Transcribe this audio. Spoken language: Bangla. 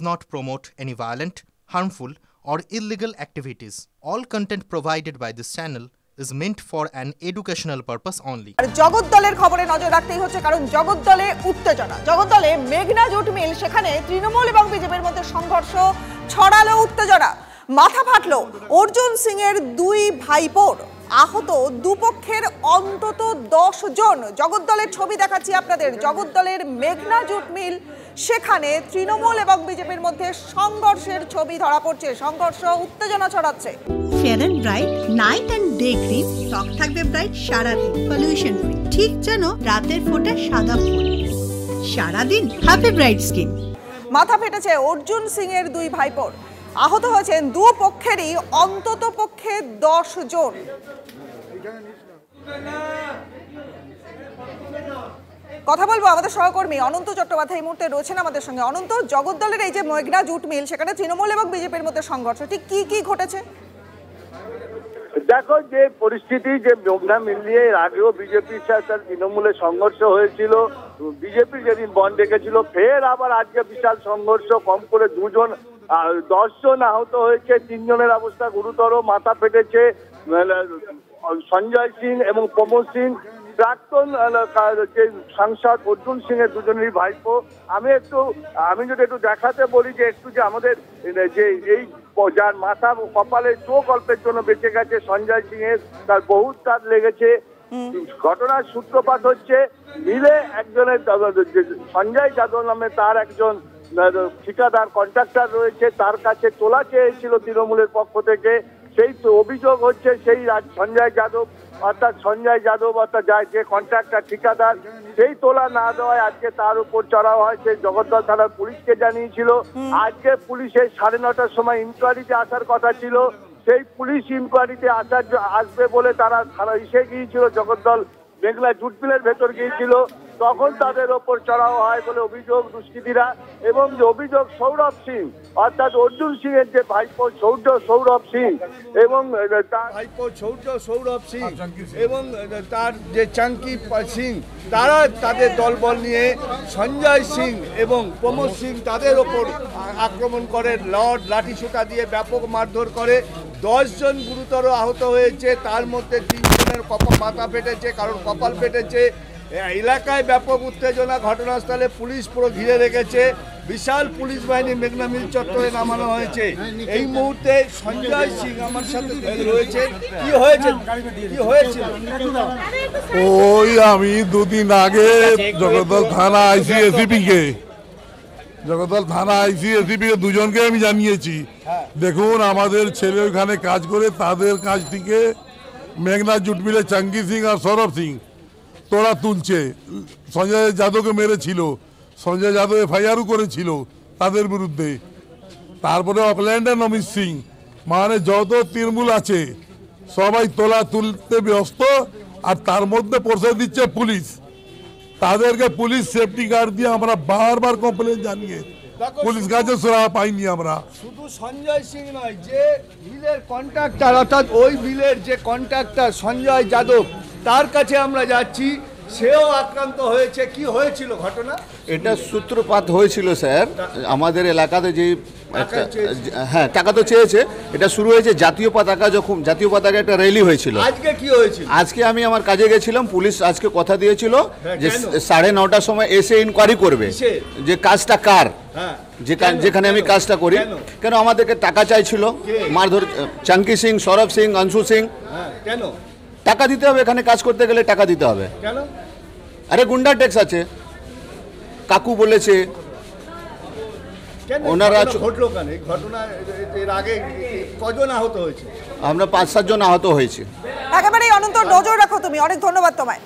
not promote any violent, harmful, or illegal activities. All content provided by this channel is meant for an educational purpose only. আর জগদ্দলের খবরে নজর রাখতেই হচ্ছে, কারণ জগদ্দলে উত্তেজনা। জগদ্দলে মেঘনা জুট মিল, সেখানে তৃণমূল এবং বিজেপির মধ্যে সংঘর্ষ ছড়ালো, উত্তেজনা, মাথা ফাটলো। অর্জুন সিং এর দুই ভাইপোর আহত, দুপক্ষের অন্তত 10 জন। জগদ্দলের ছবি দেখাচ্ছি আপনাদের। জগদ্দলের মেঘনা জুট মিল, সেখানে তৃণমূল এবং বিজেপির মধ্যে সংঘর্ষের ছবি ধরা পড়ছে। সংঘর্ষ, উত্তেজনা ছড়াচ্ছে। Fair and bright night and day cream, ত্বক থাকবে ব্রাইট সারাদিন, পলিউশন ফ্রি, ঠিক যেন রাতের ফোঁটা সাদা ফুল। সারাদিন হ্যাপি ব্রাইট স্কিন। মাথা ফেটেছে অর্জুন সিং এর দুই ভাইপোর, আহত হয়েছেন দু পক্ষেরই অন্তত পক্ষে 10 জন। কথা বলবো আমাদের সহকর্মী অনন্ত চট্টোপাধ্যায় এই মুহূর্তে রয়েছেন আমাদের সঙ্গে। অনন্ত, জগদ্দলের এই যে মেঘনা জুট মিল, সেখানে তৃণমূল এবং বিজেপির মধ্যে সংঘর্ষ, ঠিক কি কি ঘটেছে? দেখো, যে পরিস্থিতি, যে মেঘনা মিল নিয়ে এর আগেও বিজেপির সাথে তৃণমূলের সংঘর্ষ হয়েছিল, বিজেপি যেদিন বন্ধ রেখেছিল, ফের আবার আজকে বিশাল সংঘর্ষ। কম করে 10 জন আহত হয়েছে, 3 জনের অবস্থা গুরুতর, মাথা ফেটেছে। সঞ্জয় সিং এবং প্রমোদ সিং, প্রাক্তন যে সাংসদ অর্জুন সিং এর দুজনেরই ভাইপো। আমি যদি একটু দেখাতে বলি যে একটু, যে আমাদের যে এই যার মাথা কপালে চোখ অল্পের জন্য বেঁচে গেছে সঞ্জয় সিং এর, তার বহুত দাঁত লেগেছে। ঘটনার সূত্রপাত হচ্ছে মিলে একজনের, সঞ্জয় যাদব নামে তার একজন ঠিকাদার কন্ট্রাক্টর রয়েছে, তার কাছে তোলা চেয়েছিল তৃণমূলের পক্ষ থেকে। সেই অভিযোগ হচ্ছে সেই সঞ্জয় যাদব অর্থাৎ যে কন্ট্রাক্টর ঠিকাদার, সেই তোলা না দেওয়ায় আজকে তার উপর চড়াও হয়। সেই জগদ্দল থানার পুলিশকে জানিয়েছিল। আজকে পুলিশের 9:30টার সময় ইনকোয়ারিতে আসার কথা ছিল। সেই পুলিশ ইনকোয়ারিতে আসবে বলে তারা এসে গিয়েছিল, জগদ্দল মেঘনা জুট মিলের ভেতর গিয়েছিল। তখন তাদের ওপর চড়াও হয় বলে অভিযোগ দুষ্কৃতীরা। এবং যে অভিযোগ সৌরভ সিং অর্থাৎ অর্জুন সিং এর যে ভাইপো সৌরভ সিং এবং তার ভাইপো সৌরভ সিং এবং তার যে চাঙ্কি সিং, তারা তাদের দলবল নিয়ে সঞ্জয় সিং এবং প্রমোদ সিং তাদের ওপর আক্রমণ করে, লাঠিসোঁটা দিয়ে ব্যাপক মারধর করে। 10 জন গুরুতর আহত হয়েছে, তার মধ্যে 3 জনের মাথা ফেটেছে, কারণ কপাল ফেটেছে। এলাকায় ব্যাপক উত্তেজনা, ঘটনাস্থলে পুলিশ পুরো ঘিরে রেখেছে। বিশাল পুলিশ বাহিনী মেঘনা মিল চত্বরে নামানো হয়েছে। এই মুহূর্তে সঞ্জয় সিং আমার সাথে রয়েছে। কি হয়েছে? ওই আমি 2 দিন আগে জগদ্দল থানা আইসি এসিপি কে 2 জনকে আমি জানিয়েছি, দেখুন আমাদের ছেলে ওখানে কাজ করে, তাদের কাছ থেকে মেঘনা জুট মিলে চাঙ্কি সিং আর সৌরভ সিং তোরা তুলছে। সঞ্জয় যাদবকে মেরেছিল, সঞ্জয় যাদব এফআইআরও করেছিল তাদের বিরুদ্ধে। তারপরে অকল্যান্ডের নমিত সিং, মানে যত তৃণমূল আছে সবাই তোলা তুলতে ব্যস্ত। আর তার মধ্যে পৌঁছে দিচ্ছে পুলিশ, তাদেরকে পুলিশ সেফটি গার্ড দিয়ে আমরা বারবার কমপ্লেন জানিয়ে পুলিশ কাছে সুরাহা পাইনি আমরা। শুধু সঞ্জয় সিং নয়, যে বিলের কন্ট্রাক্টর অর্থাৎ ওই বিলের যে কন্ট্রাক্টর সঞ্জয় যাদব, তার কাছে আমরা যাচ্ছি, সেও আক্রান্ত হয়েছে। কি হয়েছিল ঘটনা? এটা সূত্রপাত হয়েছিল স্যার, আমাদের এলাকাতে যে টাকা তো চেয়েছে। এটা শুরু হয়েছে জাতীয় পতাকা একটা র্যালি হয়েছিল। আজকে কি হয়েছিল? আজকে আমি আমার কাজে গেছিলাম, পুলিশ আজকে কথা দিয়েছিল যে 9:30টার সময় এসে ইনকোয়ারি করবে যে কাজটা কার, যেখানে আমি কাজটা করি। কেন আমাদেরকে টাকা চাইছিল, মারধর, চাঙ্কি সিং, সৌরভ সিং, অংশু সিং। কেন টাকা দিতে হবে? এখানে কাজ করতে গেলে টাকা দিতে হবে। কেন? আরে গুন্ডা ট্যাক্স আছে, কাকু বলেছে। ওনারা ঘটলো কেন ঘটনা? এর আগে কজন আহত হয়েছে? আমরা 5-7 জন আহত হয়েছে। একেবারেই অনন্ত, নজর রাখো তুমি। অনেক ধন্যবাদ তোমায়।